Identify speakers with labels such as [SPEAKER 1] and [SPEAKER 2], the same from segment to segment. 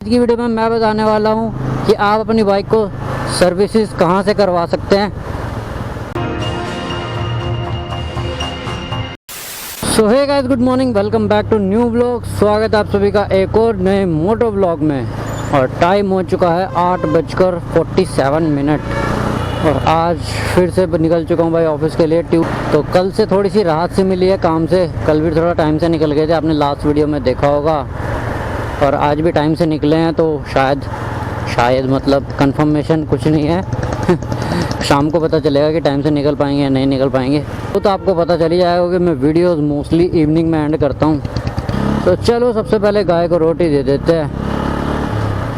[SPEAKER 1] आज की वीडियो में मैं बताने वाला हूं कि आप अपनी बाइक को सर्विसेज कहां से करवा सकते हैं। So hey guys, good morning, welcome back to new vlog. स्वागत है आप सभी का एक और नए मोटो व्लॉग में। और टाइम हो चुका है 8:47 और आज फिर से निकल चुका हूं भाई ऑफिस के लिए ट्यूब। तो कल से थोड़ी सी राहत से मिली है काम से, कल भी थोड़ा टाइम से निकल गए थे, आपने लास्ट वीडियो में देखा होगा। और आज भी टाइम से निकले हैं तो शायद मतलब कंफर्मेशन कुछ नहीं है शाम को पता चलेगा कि टाइम से निकल पाएंगे या नहीं निकल पाएंगे, तो आपको पता चल ही जाएगा कि मैं वीडियोस मोस्टली इवनिंग में एंड करता हूँ। तो चलो सबसे पहले गाय को रोटी दे देते हैं,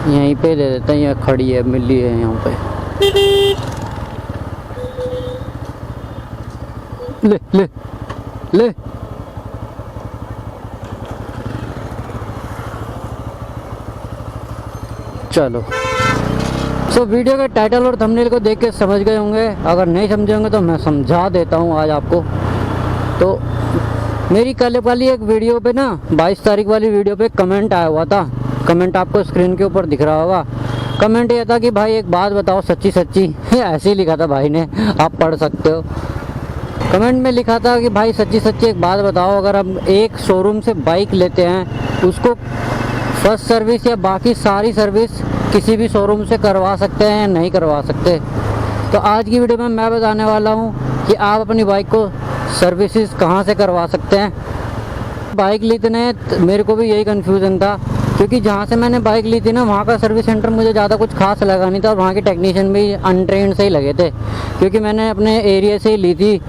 [SPEAKER 1] यहीं पे दे देते हैं, यहाँ खड़ी है, मिली है यहाँ पे। ले ले ले चलो। सो वीडियो के टाइटल और थंबनेल को देख के समझ गए होंगे, अगर नहीं समझे होंगे तो मैं समझा देता हूँ आज आपको। तो मेरी कल वाली एक वीडियो पे ना 22 तारीख वाली वीडियो पे कमेंट आया हुआ था। कमेंट आपको स्क्रीन के ऊपर दिख रहा होगा। कमेंट ये था कि भाई एक बात बताओ सच्ची सच्ची ऐसे ही लिखा था भाई ने, आप पढ़ सकते हो। कमेंट में लिखा था कि भाई सच्ची सच्ची एक बात बताओ, अगर हम एक शोरूम से बाइक लेते हैं उसको फर्स्ट सर्विस या बाकी सारी सर्विस किसी भी शोरूम से करवा सकते हैं या नहीं करवा सकते। तो आज की वीडियो में मैं बताने वाला हूं कि आप अपनी बाइक को सर्विसेज कहां से करवा सकते हैं। बाइक ली थी ना, मेरे को भी यही कन्फ्यूज़न था, क्योंकि जहां से मैंने बाइक ली थी ना वहां का सर्विस सेंटर मुझे ज़्यादा कुछ खास लगा नहीं था, और वहाँ के टेक्नीशियन भी अनट्रेंड से ही लगे थे, क्योंकि मैंने अपने एरिया से ही ली थी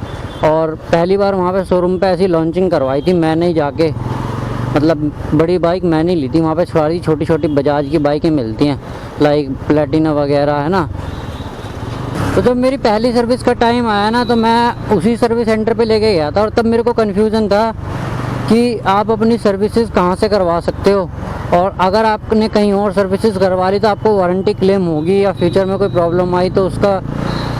[SPEAKER 1] और पहली बार वहाँ पे शोरूम पे ऐसी लॉन्चिंग करवाई थी मैंने ही जाके। मतलब बड़ी बाइक मैंने ली थी, वहाँ पे सारी छोटी छोटी बजाज की बाइकें मिलती हैं, लाइक प्लेटिना वगैरह, है ना। तो जब मेरी पहली सर्विस का टाइम आया ना तो मैं उसी सर्विस सेंटर पे लेके गया था, और तब मेरे को कन्फ्यूज़न था कि आप अपनी सर्विसेज कहाँ से करवा सकते हो, और अगर आपने कहीं और सर्विसेज करवा ली तो आपको वारंटी क्लेम होगी, या फ्यूचर में कोई प्रॉब्लम आई तो उसका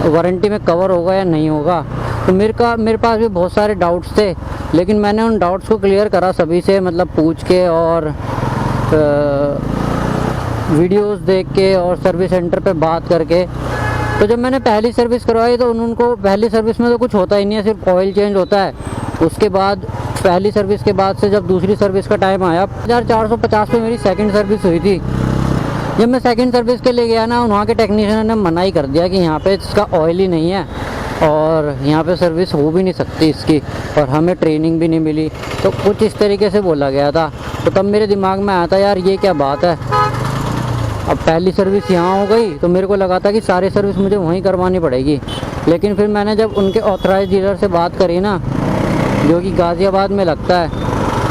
[SPEAKER 1] वारंटी में कवर होगा या नहीं होगा। तो मेरे पास भी बहुत सारे डाउट्स थे, लेकिन मैंने उन डाउट्स को क्लियर करा सभी से, मतलब पूछ के और वीडियोस देख के और सर्विस सेंटर पे बात करके। तो जब मैंने पहली सर्विस करवाई तो उनको पहली सर्विस में तो कुछ होता ही नहीं है, सिर्फ ऑयल चेंज होता है। उसके बाद पहली सर्विस के बाद से जब दूसरी सर्विस का टाइम आया 1450 पे मेरी सेकंड सर्विस हुई थी। जब मैं सेकंड सर्विस के लिए गया ना, वहाँ के टेक्नीशियन ने मना ही कर दिया कि यहाँ पे इसका ऑयल ही नहीं है और यहाँ पे सर्विस हो भी नहीं सकती इसकी, और हमें ट्रेनिंग भी नहीं मिली। तो कुछ इस तरीके से बोला गया था। तो तब मेरे दिमाग में आया था यार ये क्या बात है। अब पहली सर्विस यहाँ हो गई तो मेरे को लगा था कि सारी सर्विस मुझे वहीं करवानी पड़ेगी, लेकिन फिर मैंने जब उनके ऑथराइज डीलर से बात करी ना, जो कि गाज़ियाबाद में लगता है,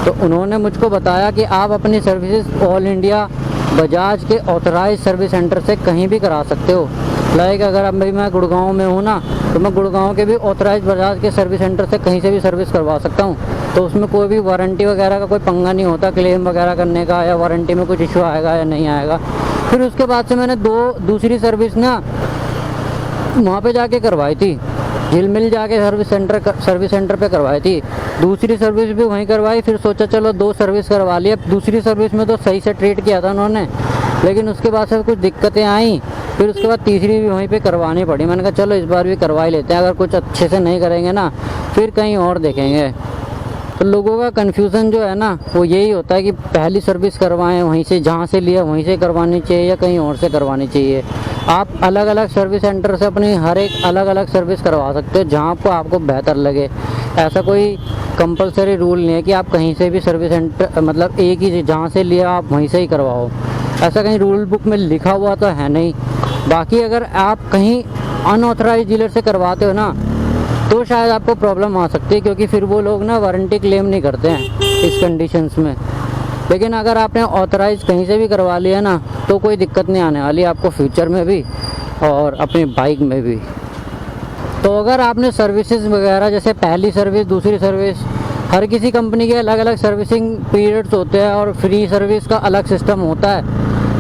[SPEAKER 1] तो उन्होंने मुझको बताया कि आप अपनी सर्विसेज ऑल इंडिया बजाज के ऑथराइज सर्विस सेंटर से कहीं भी करा सकते हो। लाइक अगर अब मैं गुड़गांव में हूँ ना, तो मैं गुड़गांव के भी ऑथराइज बजाज के सर्विस सेंटर से कहीं से भी सर्विस करवा सकता हूँ। तो उसमें कोई भी वारंटी वगैरह का कोई पंगा नहीं होता, क्लेम वगैरह करने का, या वारंटी में कुछ इशू आएगा या नहीं आएगा। फिर उसके बाद से मैंने दूसरी सर्विस ना वहाँ पे जाके करवाई थी, झिलमिल जाके सर्विस सेंटर पे करवाई थी। दूसरी सर्विस भी वहीं करवाई, फिर सोचा चलो 2 सर्विस करवा ली। अब दूसरी सर्विस में तो सही से ट्रीट किया था उन्होंने, लेकिन उसके बाद से कुछ दिक्कतें आई, फिर उसके बाद तीसरी भी वहीं पे करवानी पड़ी। मैंने कहा चलो इस बार भी करवा ही लेते हैं, अगर कुछ अच्छे से नहीं करेंगे ना फिर कहीं और देखेंगे। तो लोगों का कन्फ्यूज़न जो है ना वो यही होता है कि पहली सर्विस करवाएं वहीं से, जहाँ से लिया वहीं से करवानी चाहिए या कहीं और से करवानी चाहिए। आप अलग अलग सर्विस सेंटर से अपनी हर एक अलग अलग सर्विस करवा सकते हो जहाँ पर आपको बेहतर लगे। ऐसा कोई कंपलसरी रूल नहीं है कि आप कहीं से भी सर्विस सेंटर, मतलब एक ही जहाँ से लिया आप वहीं से ही करवाओ, ऐसा कहीं रूल बुक में लिखा हुआ तो है नहीं। बाकी अगर आप कहीं अनऑथराइज डीलर से करवाते हो ना तो शायद आपको प्रॉब्लम आ सकती है, क्योंकि फिर वो लोग ना वारंटी क्लेम नहीं करते हैं इस कंडीशंस में। लेकिन अगर आपने ऑथराइज कहीं से भी करवा लिया ना तो कोई दिक्कत नहीं आने वाली आपको फ्यूचर में भी और अपनी बाइक में भी। तो अगर आपने सर्विसेज वगैरह, जैसे पहली सर्विस दूसरी सर्विस, हर किसी कंपनी के अलग अलग सर्विसिंग पीरियड्स होते हैं और फ्री सर्विस का अलग सिस्टम होता है।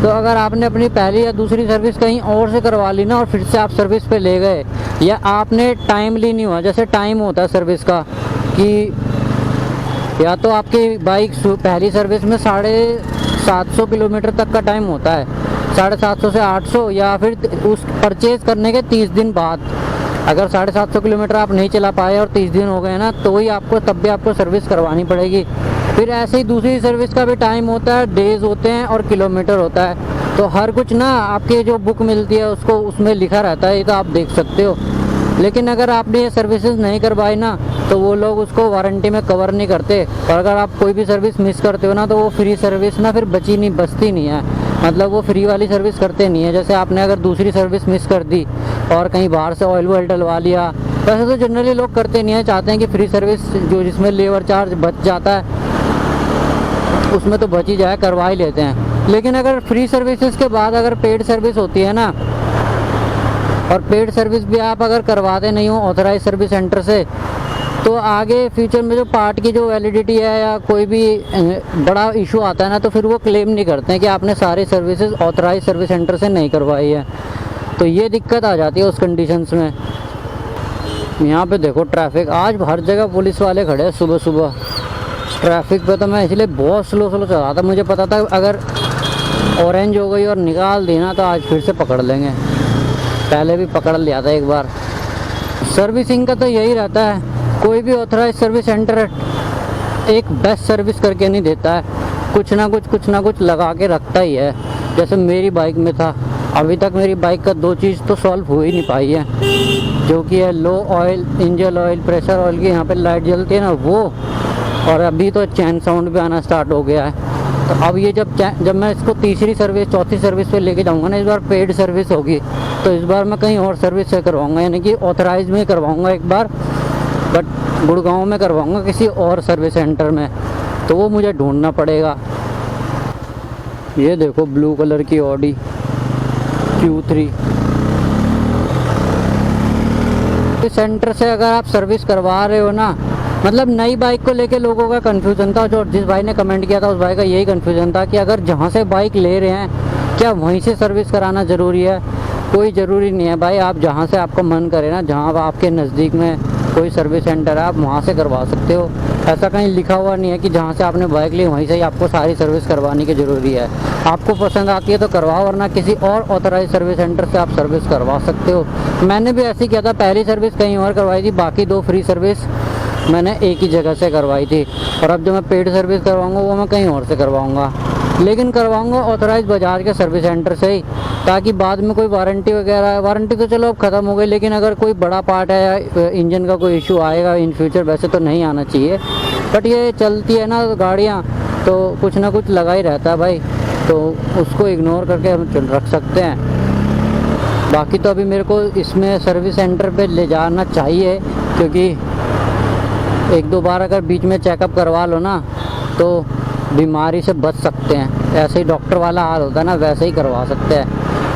[SPEAKER 1] तो अगर आपने अपनी पहली या दूसरी सर्विस कहीं और से करवा ली ना और फिर से आप सर्विस पे ले गए, या आपने टाइमली नहीं हुआ, जैसे टाइम होता है सर्विस का कि या तो आपकी बाइक पहली सर्विस में 700 किलोमीटर तक का टाइम होता है, 750 से 800, या फिर उस परचेज़ करने के 30 दिन बाद। अगर 750 किलोमीटर आप नहीं चला पाए और 30 दिन हो गए ना, तो ही आपको तब भी आपको सर्विस करवानी पड़ेगी। फिर ऐसे ही दूसरी सर्विस का भी टाइम होता है, डेज़ होते हैं और किलोमीटर होता है। तो हर कुछ ना आपके जो बुक मिलती है उसको उसमें लिखा रहता है, ये तो आप देख सकते हो। लेकिन अगर आपने ये सर्विसेज नहीं करवाई ना, तो वो लोग उसको वारंटी में कवर नहीं करते। और अगर आप कोई भी सर्विस मिस करते हो ना, तो वो फ्री सर्विस ना फिर बचती नहीं है, मतलब वो फ्री वाली सर्विस करते नहीं है। जैसे आपने अगर दूसरी सर्विस मिस कर दी और कहीं बाहर से ऑयल वॉयल डलवा लिया, वैसे तो जनरली लोग करते नहीं है, चाहते हैं कि फ्री सर्विस जो जिसमें लेबर चार्ज बच जाता है उसमें तो बच ही जाए, करवा ही लेते हैं। लेकिन अगर फ्री सर्विसेज के बाद अगर पेड सर्विस होती है ना, और पेड सर्विस भी आप अगर करवाते नहीं हो ऑथराइज सर्विस सेंटर से, तो आगे फ्यूचर में जो पार्ट की जो वैलिडिटी है या कोई भी बड़ा इशू आता है ना, तो फिर वो क्लेम नहीं करते हैं कि आपने सारी सर्विसेज ऑथराइज सर्विस सेंटर से नहीं करवाई है। तो ये दिक्कत आ जाती है उस कंडीशंस में। यहाँ पे देखो ट्रैफिक, आज हर जगह पुलिस वाले खड़े हैं सुबह सुबह। ट्रैफिक पे तो मैं इसलिए बहुत स्लो चला रहा था, मुझे पता था अगर ऑरेंज हो गई और निकाल दी ना तो आज फिर से पकड़ लेंगे। पहले भी पकड़ लिया था एक बार। सर्विसिंग का तो यही रहता है, कोई भी ऑथराइज सर्विस सेंटर एक बेस्ट सर्विस करके नहीं देता है, कुछ ना कुछ लगा के रखता ही है। जैसे मेरी बाइक में था, अभी तक मेरी बाइक का 2 चीज़ तो सॉल्व हो ही नहीं पाई है, जो कि है low oil, engine oil, pressure oil की यहाँ पे लाइट जलती है ना वो, और अभी तो चैन साउंड भी आना स्टार्ट हो गया है। तो अब ये जब मैं इसको तीसरी सर्विस चौथी सर्विस पे लेके जाऊंगा ना, इस बार पेड सर्विस होगी, तो इस बार मैं कहीं और सर्विस से करवाऊंगा, यानी कि ऑथराइज में करवाऊंगा एक बार, बट गुड़गांव में करवाऊंगा किसी और सर्विस सेंटर में, तो वो मुझे ढूंढना पड़ेगा। ये देखो ब्लू कलर की ऑडी Q3। इस सेंटर से अगर आप सर्विस करवा रहे हो ना, मतलब नई बाइक को लेके लोगों का कन्फ्यूजन था, जो जिस भाई ने कमेंट किया था उस भाई का यही कन्फ्यूजन था कि अगर जहाँ से बाइक ले रहे हैं क्या वहीं से सर्विस कराना ज़रूरी है। कोई ज़रूरी नहीं है भाई, आप जहाँ से आपका मन करे ना, जहाँ आपके नज़दीक में कोई सर्विस सेंटर है आप वहाँ से करवा सकते हो। ऐसा कहीं लिखा हुआ नहीं है कि जहाँ से आपने बाइक ली वहीं से ही आपको सारी सर्विस करवाने की ज़रूरी है। आपको पसंद आती है तो करवाओ, वरना किसी और ऑथराइज सर्विस सेंटर से आप सर्विस करवा सकते हो। मैंने भी ऐसे ही किया था, पहली सर्विस कहीं और करवाई थी, बाकी 2 फ्री सर्विस मैंने एक ही जगह से करवाई थी। और अब जो मैं पेड सर्विस करवाऊँगा वो मैं कहीं और से करवाऊँगा, लेकिन करवाऊँगा ऑथराइज बजाज के सर्विस सेंटर से ही, ताकि बाद में कोई वारंटी वगैरह, वारंटी तो चलो अब ख़त्म हो गई, लेकिन अगर कोई बड़ा पार्ट है या इंजन का कोई इशू आएगा इन फ्यूचर, वैसे तो नहीं आना चाहिए, बट ये चलती है ना गाड़ियाँ, तो कुछ ना कुछ लगा ही रहता है भाई, तो उसको इग्नोर करके हम रख सकते हैं। बाकी तो अभी मेरे को इसमें सर्विस सेंटर पे ले जाना चाहिए, क्योंकि 1-2 बार अगर बीच में चेकअप करवा लो ना तो बीमारी से बच सकते हैं। ऐसे ही डॉक्टर वाला हाल होता है ना, वैसे ही करवा सकते हैं,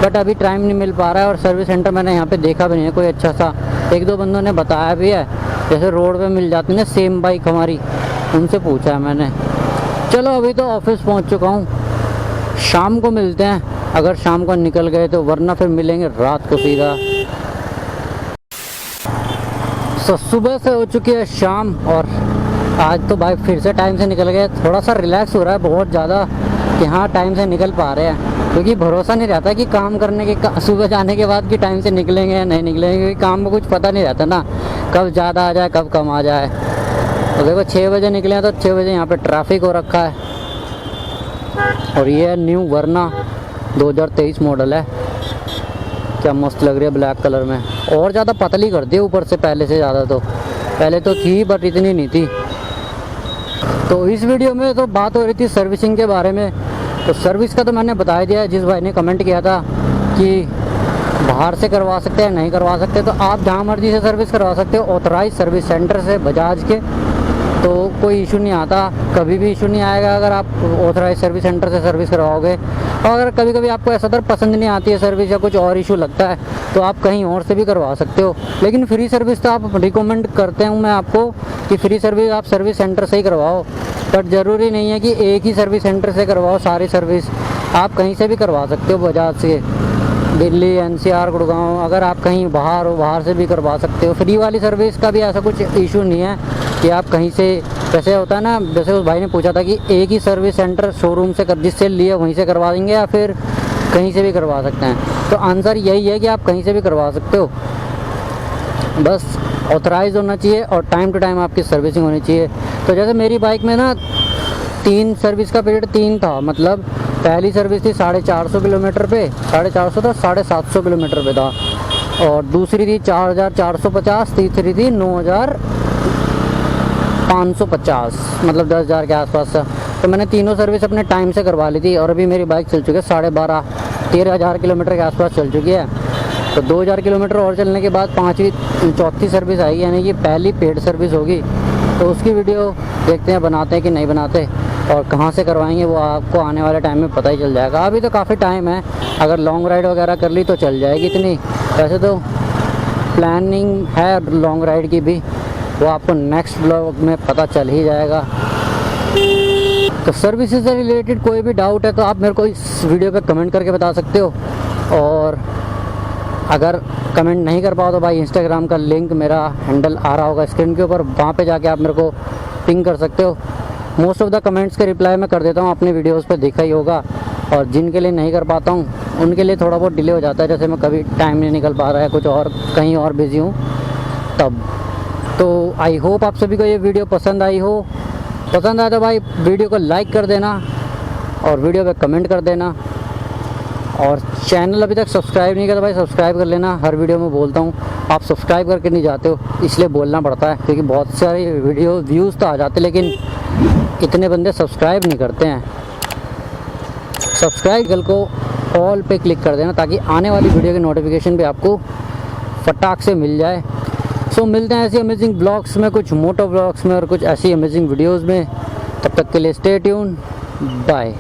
[SPEAKER 1] बट अभी टाइम नहीं मिल पा रहा है। और सर्विस सेंटर मैंने यहाँ पे देखा भी नहीं है कोई अच्छा सा। 1-2 बंदों ने बताया भी है, जैसे रोड पे मिल जाती है ना सेम बाइक हमारी, उनसे पूछा है मैंने। चलो अभी तो ऑफिस पहुँच चुका हूँ, शाम को मिलते हैं, अगर शाम को निकल गए तो, वरना फिर मिलेंगे रात को सीधा। सुबह से हो चुकी है शाम, और आज तो भाई फिर से टाइम से निकल गए। थोड़ा सा रिलैक्स हो रहा है बहुत ज़्यादा कि हाँ टाइम से निकल पा रहे हैं, क्योंकि भरोसा नहीं रहता कि काम करने के सुबह जाने के बाद कि टाइम से निकलेंगे या नहीं निकलेंगे, क्योंकि काम में कुछ पता नहीं रहता ना, कब ज़्यादा आ जाए कब कम आ जाए। तो देखो 6 बजे निकले हैं तो 6 बजे यहाँ पे ट्रैफिक हो रखा है। और ये है न्यू वर्ना 2023 मॉडल है, क्या मस्त लग रही है ब्लैक कलर में, और ज़्यादा पतली कर दी ऊपर से पहले से ज़्यादा। तो पहले तो थी बट इतनी नहीं थी। तो इस वीडियो में तो बात हो रही थी सर्विसिंग के बारे में। तो सर्विस का तो मैंने बता दिया है, जिस भाई ने कमेंट किया था कि बाहर से करवा सकते हैं नहीं करवा सकते, तो आप जहाँ मर्जी से सर्विस करवा सकते हो ऑथराइज सर्विस सेंटर से बजाज के, तो कोई इशू नहीं आता, कभी भी इशू नहीं आएगा अगर आप ऑथराइज सर्विस सेंटर से सर्विस करवाओगे। और अगर कभी कभी आपको ऐसा तर पसंद नहीं आती है सर्विस या कुछ और इशू लगता है, तो आप कहीं और से भी करवा सकते हो। लेकिन फ्री सर्विस तो आप रिकमेंड करते हूँ मैं आपको कि फ्री सर्विस आप सर्विस सेंटर से ही करवाओ, बट ज़रूरी नहीं है कि एक ही सर्विस सेंटर से करवाओ सारी सर्विस, आप कहीं से भी करवा सकते हो बजाज से। दिल्ली, NCR, गुड़गांव, अगर आप कहीं बाहर हो, बाहर से भी करवा सकते हो। फ्री वाली सर्विस का भी ऐसा कुछ इशू नहीं है कि आप कहीं से, जैसे होता है ना, जैसे उस भाई ने पूछा था कि एक ही सर्विस सेंटर शोरूम से जिससे लिए वहीं से करवा देंगे या फिर कहीं से भी करवा सकते हैं। तो आंसर यही है कि आप कहीं से भी करवा सकते हो, बस ऑथराइज होना चाहिए और टाइम टू टाइम आपकी सर्विसिंग होनी चाहिए। तो जैसे मेरी बाइक में ना 3 सर्विस का पीरियड 3 था, मतलब पहली सर्विस थी 450 किलोमीटर पे, 450 था, 750 किलोमीटर पे था, और दूसरी थी 4450, तीसरी थी 9550, मतलब 10,000 के आसपास था। तो मैंने तीनों सर्विस अपने टाइम से करवा ली थी और अभी मेरी बाइक चल चुकी है 13,500 किलोमीटर के आसपास चल चुकी है। तो 2,000 किलोमीटर और चलने के बाद चौथी सर्विस आई, यानी कि पहली पेड सर्विस होगी। तो उसकी वीडियो देखते हैं बनाते हैं कि नहीं बनाते, और कहाँ से करवाएंगे वो आपको आने वाले टाइम में पता ही चल जाएगा। अभी तो काफ़ी टाइम है, अगर लॉन्ग राइड वगैरह कर ली तो चल जाएगी इतनी। वैसे तो प्लानिंग है लॉन्ग राइड की भी, वो आपको नेक्स्ट ब्लॉग में पता चल ही जाएगा। तो सर्विसेज से रिलेटेड कोई भी डाउट है तो आप मेरे को इस वीडियो पे कमेंट करके बता सकते हो, और अगर कमेंट नहीं कर पाओ तो भाई इंस्टाग्राम का लिंक, मेरा हैंडल आ रहा होगा स्क्रीन के ऊपर, वहाँ पे जाके आप मेरे को पिंग कर सकते हो। मोस्ट ऑफ द कमेंट्स के रिप्लाई मैं कर देता हूँ, अपने वीडियोस पे देखा ही होगा, और जिनके लिए नहीं कर पाता हूँ उनके लिए थोड़ा बहुत डिले हो जाता है, जैसे मैं कभी टाइम नहीं निकल पा रहा है, कुछ और कहीं और बिज़ी हूँ तब। तो आई होप आप सभी को ये वीडियो पसंद आई हो। पसंद आया तो भाई वीडियो को लाइक कर देना और वीडियो पे कमेंट कर देना, और चैनल अभी तक सब्सक्राइब नहीं किया तो भाई सब्सक्राइब कर लेना। हर वीडियो में बोलता हूँ, आप सब्सक्राइब करके नहीं जाते हो, इसलिए बोलना पड़ता है, क्योंकि बहुत सारी वीडियो व्यूज़ तो आ जाते लेकिन इतने बंदे सब्सक्राइब नहीं करते हैं। सब्सक्राइब बेल को ऑल पे क्लिक कर देना ताकि आने वाली वीडियो की नोटिफिकेशन भी आपको फटाक से मिल जाए। सो मिलते हैं ऐसी अमेजिंग ब्लॉग्स में, कुछ मोटो ब्लॉग्स में और कुछ ऐसी अमेजिंग वीडियोज़ में। तब तक के लिए स्टे ट्यून, बाय।